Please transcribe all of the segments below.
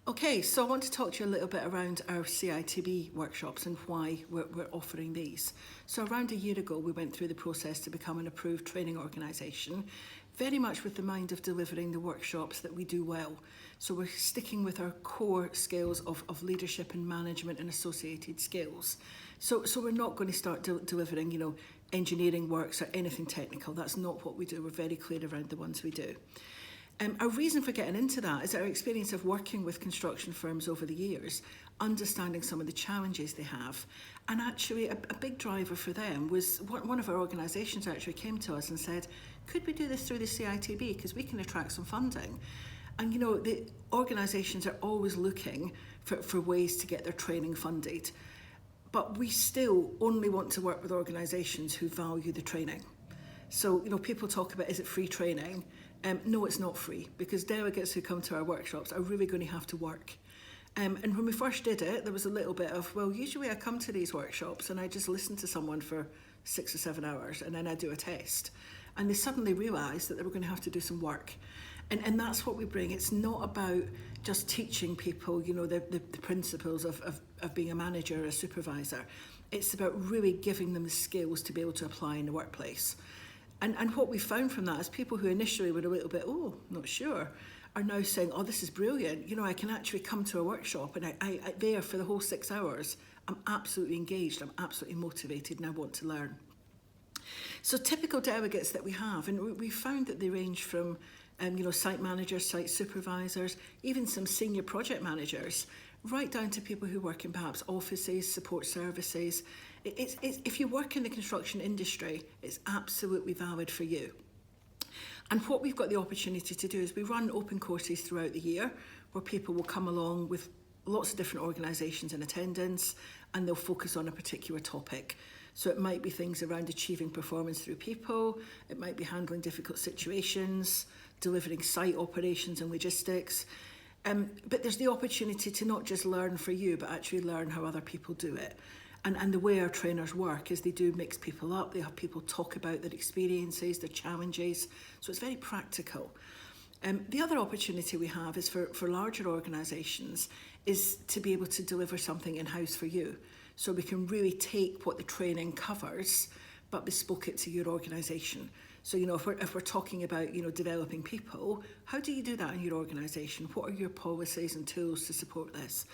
Okay, so I want to talk to you a little bit around our CITB workshops and why we're offering these. So around a year ago, we went through the process to become an approved training organisation, very much with the mind of delivering the workshops that we do well. So we're sticking with our core skills of leadership and management and associated skills. So we're not going to start delivering, engineering works or anything technical. That's not what we do. We're very clear around the ones we do. Our reason for getting into that is our experience of working with construction firms over the years, understanding some of the challenges they have. And actually a big driver for them was one of our organisations actually came to us and said, could we do this through the CITB because we can attract some funding? And the organisations are always looking for ways to get their training funded. But we still only want to work with organisations who value the training. So, people talk about, is it free training? No, it's not free, because delegates who come to our workshops are really going to have to work. And when we first did it, there was a little bit of, well, usually I come to these workshops and I just listen to someone for 6 or 7 hours and then I do a test. And they suddenly realised that they were going to have to do some work. And that's what we bring. It's not about just teaching people, the principles of being a manager or a supervisor. It's about really giving them the skills to be able to apply in the workplace. And what we found from that is people who initially were a little bit, not sure, are now saying, this is brilliant. I can actually come to a workshop and I there for the whole 6 hours. I'm absolutely engaged, I'm absolutely motivated and I want to learn. So typical delegates that we have, and we found that they range from site managers, site supervisors, even some senior project managers, right down to people who work in perhaps offices, support services. If you work in the construction industry, it's absolutely valid for you. And what we've got the opportunity to do is we run open courses throughout the year where people will come along with lots of different organisations in attendance and they'll focus on a particular topic. So it might be things around achieving performance through people, it might be handling difficult situations, delivering site operations and logistics. But there's the opportunity to not just learn for you, but actually learn how other people do it. And the way our trainers work is they do mix people up, they have people talk about their experiences, their challenges, so it's very practical. The other opportunity we have is for larger organisations is to be able to deliver something in-house for you. So we can really take what the training covers, but bespoke it to your organisation. So, if we're talking about, developing people, how do you do that in your organisation? What are your policies and tools to support this?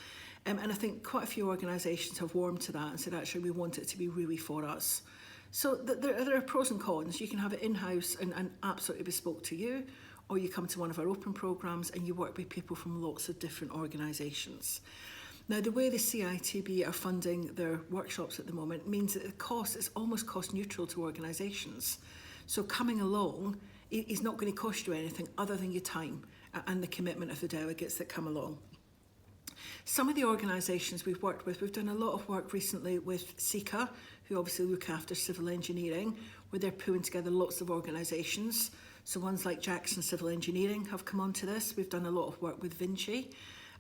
And I think quite a few organisations have warmed to that and said, actually, we want it to be really for us. So there are pros and cons. You can have it in-house and absolutely bespoke to you, or you come to one of our open programmes and you work with people from lots of different organisations. Now, the way the CITB are funding their workshops at the moment means that the cost is almost cost neutral to organisations. So coming along is not going to cost you anything other than your time and the commitment of the delegates that come along. Some of the organisations we've worked with, we've done a lot of work recently with SICA, who obviously look after civil engineering, where they're pulling together lots of organisations. So ones like Jackson Civil Engineering have come onto this. We've done a lot of work with Vinci.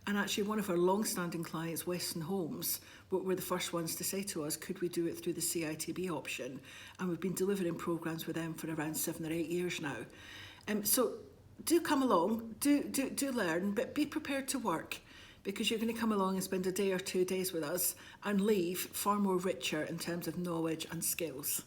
And actually one of our long-standing clients, Weston Homes, were the first ones to say to us, could we do it through the CITB option? And we've been delivering programmes with them for around 7 or 8 years now. So do come along, do learn, but be prepared to work, because you're going to come along and spend a day or 2 days with us and leave far more richer in terms of knowledge and skills.